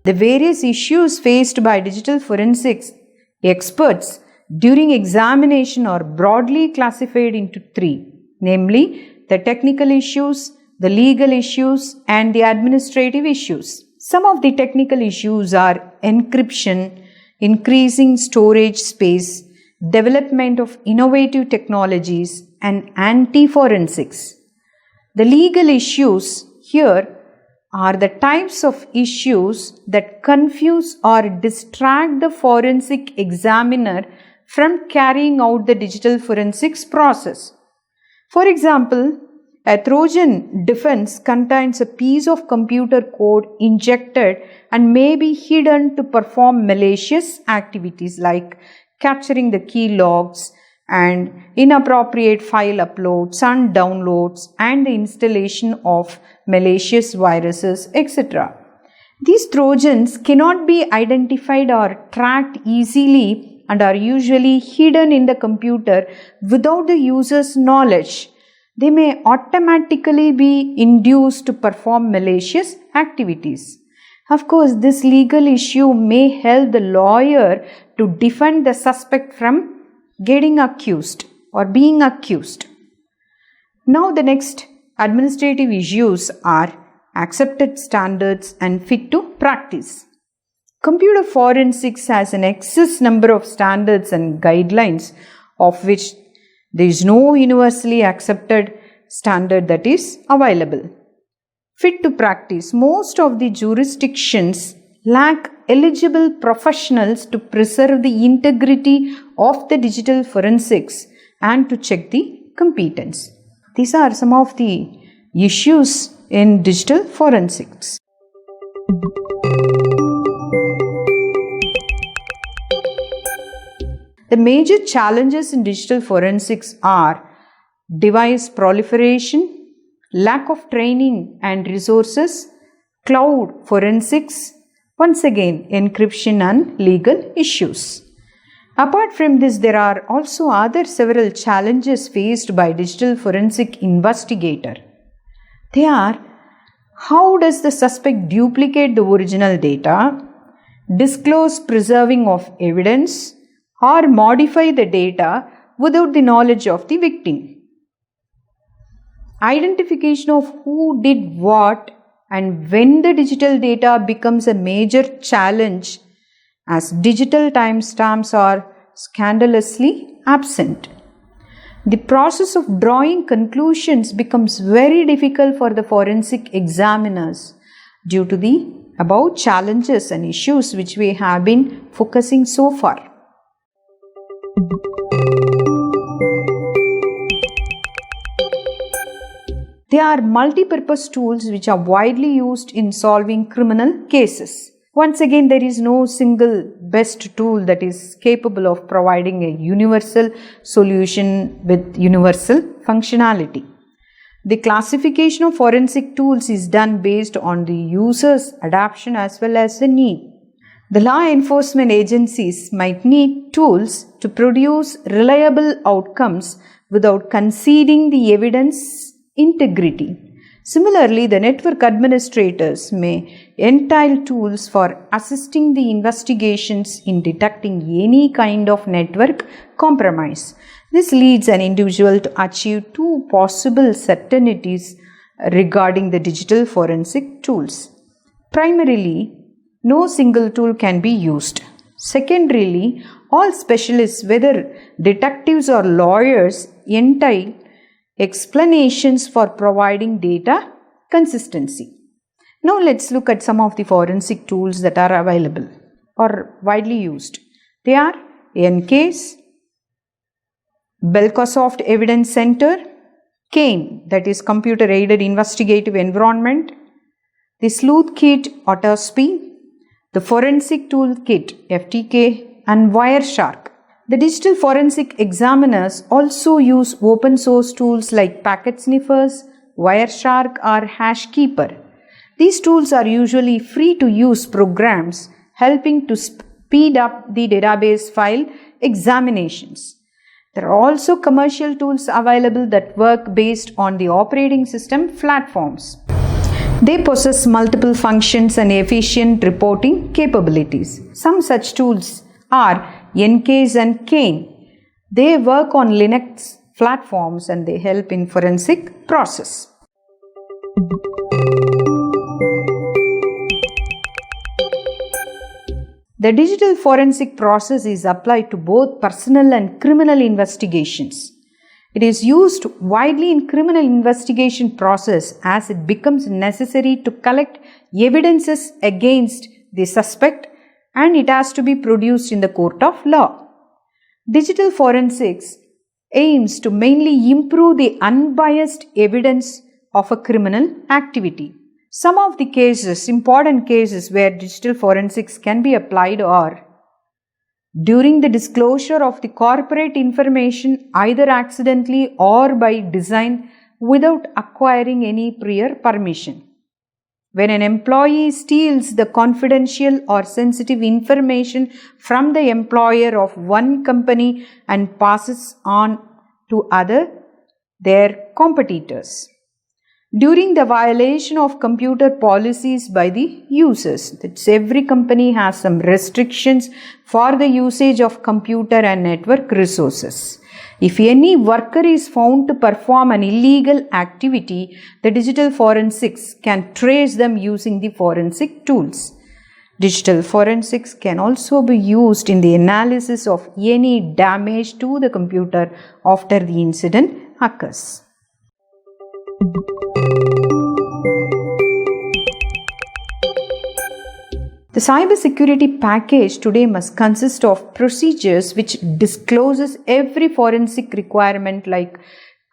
The various issues faced by digital forensics experts during examination are broadly classified into three, namely the technical issues, the legal issues, and the administrative issues. Some of the technical issues are encryption, increasing storage space, development of innovative technologies, and anti-forensics. The legal issues here are the types of issues that confuse or distract the forensic examiner from carrying out the digital forensics process. For example, a Trojan defense contains a piece of computer code injected and may be hidden to perform malicious activities like capturing the key logs and inappropriate file uploads and downloads and the installation of malicious viruses, etc. These Trojans cannot be identified or tracked easily and are usually hidden in the computer without the user's knowledge. They may automatically be induced to perform malicious activities. Of course, this legal issue may help the lawyer to defend the suspect from getting accused or being accused. Now the next administrative issues are accepted standards and fit to practice. Computer forensics has an excess number of standards and guidelines, of which there is no universally accepted standard that is available. Fit to practice. Most of the jurisdictions lack eligible professionals to preserve the integrity of the digital forensics and to check the competence. These are some of the issues in digital forensics. The major challenges in digital forensics are device proliferation, lack of training and resources, cloud forensics, once again encryption and legal issues. Apart from this, there are also other several challenges faced by digital forensic investigator. They are: how does the suspect duplicate the original data, disclose preserving of evidence, or modify the data without the knowledge of the victim? Identification of who did what and when the digital data becomes a major challenge, as digital timestamps are scandalously absent. The process of drawing conclusions becomes very difficult for the forensic examiners due to the above challenges and issues which we have been focusing so far. There are multi-purpose tools which are widely used in solving criminal cases. Once again, there is no single best tool that is capable of providing a universal solution with universal functionality. The classification of forensic tools is done based on the user's adoption as well as the need. The law enforcement agencies might need tools to produce reliable outcomes without conceding the evidence integrity. Similarly, the network administrators may entail tools for assisting the investigations in detecting any kind of network compromise. This leads an individual to achieve two possible certainties regarding the digital forensic tools. Primarily, no single tool can be used. Secondarily, all specialists, whether detectives or lawyers, entail explanations for providing data consistency. Now let's look at some of the forensic tools that are available or widely used. They are EnCase, Belkasoft Evidence Center, CAIN, that is Computer Aided Investigative Environment, the Sleuth Kit Autopsy, the Forensic Tool Kit FTK, and Wireshark. The digital forensic examiners also use open source tools like Packet Sniffers, Wireshark, or HashKeeper. These tools are usually free to use programs helping to speed up the database file examinations. There are also commercial tools available that work based on the operating system platforms. They possess multiple functions and efficient reporting capabilities. Some such tools are Encase and Kane. They work on Linux platforms and they help in forensic process. The digital forensic process is applied to both personal and criminal investigations. It is used widely in criminal investigation process as it becomes necessary to collect evidences against the suspect and it has to be produced in the court of law. Digital forensics aims to mainly improve the unbiased evidence of a criminal activity. Some of the cases, important cases where digital forensics can be applied are during the disclosure of the corporate information either accidentally or by design without acquiring any prior permission. When an employee steals the confidential or sensitive information from the employer of one company and passes on to their competitors. During the violation of computer policies by the users. That's every company has some restrictions for the usage of computer and network resources. If any worker is found to perform an illegal activity, the digital forensics can trace them using the forensic tools. Digital forensics can also be used in the analysis of any damage to the computer after the incident occurs. The cybersecurity package today must consist of procedures which discloses every forensic requirement like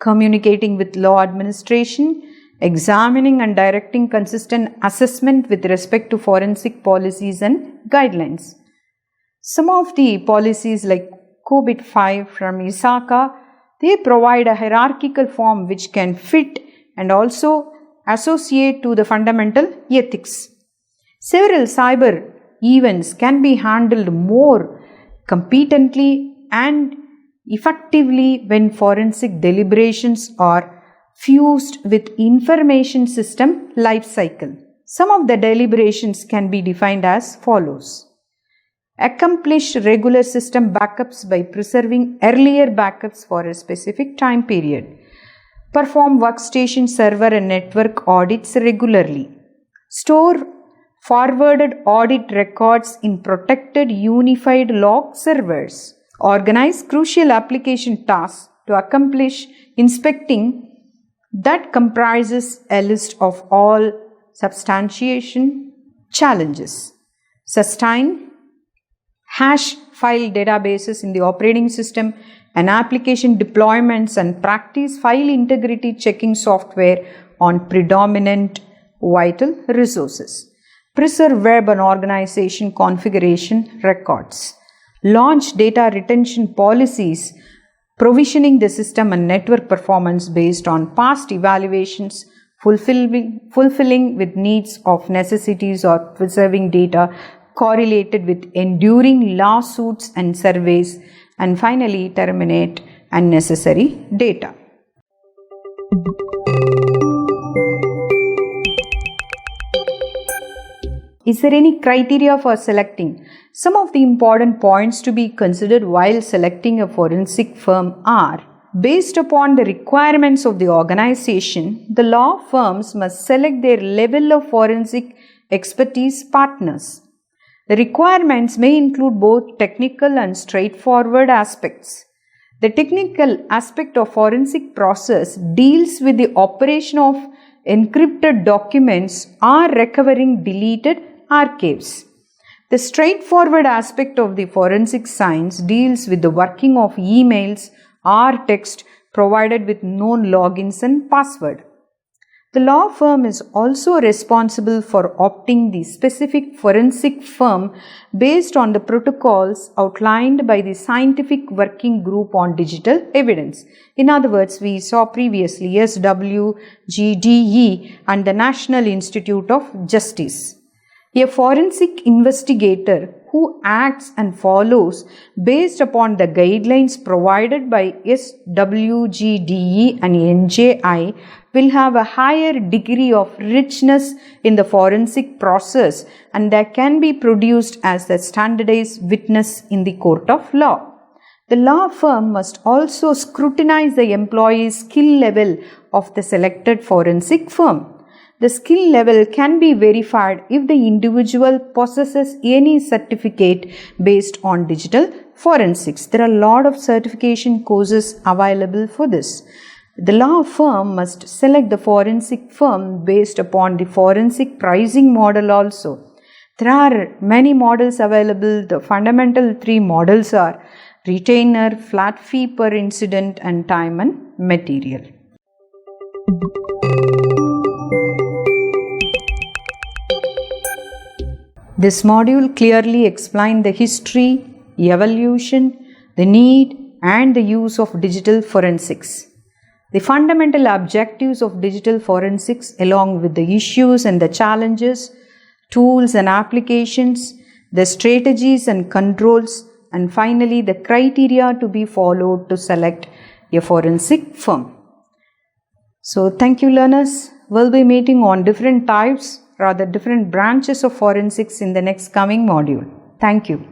communicating with law administration, examining and directing consistent assessment with respect to forensic policies and guidelines. Some of the policies like COBIT 5 from ISACA, they provide a hierarchical form which can fit and also associate to the fundamental ethics. Several cyber events can be handled more competently and effectively when forensic deliberations are fused with information system lifecycle. Some of the deliberations can be defined as follows. Accomplish regular system backups by preserving earlier backups for a specific time period. Perform workstation, server and network audits regularly. Store forwarded audit records in protected unified log servers. Organize crucial application tasks to accomplish inspecting that comprises a list of all substantiation challenges. Sustain hash file databases in the operating system and application deployments and practice file integrity checking software on predominant vital resources. Preserve web and organization configuration records. Launch data retention policies, provisioning the system and network performance based on past evaluations, fulfilling with needs of necessities or preserving data correlated with enduring lawsuits and surveys, and finally terminate unnecessary data. Is there any criteria for selecting? Some of the important points to be considered while selecting a forensic firm are: based upon the requirements of the organization, the law firms must select their level of forensic expertise partners. The requirements may include both technical and straightforward aspects. The technical aspect of forensic process deals with the operation of encrypted documents or recovering deleted archives. The straightforward aspect of the forensic science deals with the working of emails or text provided with known logins and password. The law firm is also responsible for opting the specific forensic firm based on the protocols outlined by the Scientific Working Group on Digital Evidence. In other words, we saw previously SWGDE and the National Institute of Justice. A forensic investigator who acts and follows based upon the guidelines provided by SWGDE and NJI will have a higher degree of richness in the forensic process, and that can be produced as a standardized witness in the court of law. The law firm must also scrutinize the employee's skill level of the selected forensic firm. The skill level can be verified if the individual possesses any certificate based on digital forensics. There are a lot of certification courses available for this. The law firm must select the forensic firm based upon the forensic pricing model also. There are many models available. The fundamental three models are retainer, flat fee per incident, and time and material. This module clearly explains the history, evolution, the need, and the use of digital forensics. The fundamental objectives of digital forensics, along with the issues and the challenges, tools and applications, the strategies and controls, and finally the criteria to be followed to select a forensic firm. So thank you, learners. We'll be meeting on different types, rather different branches of forensics in the next coming module. Thank you.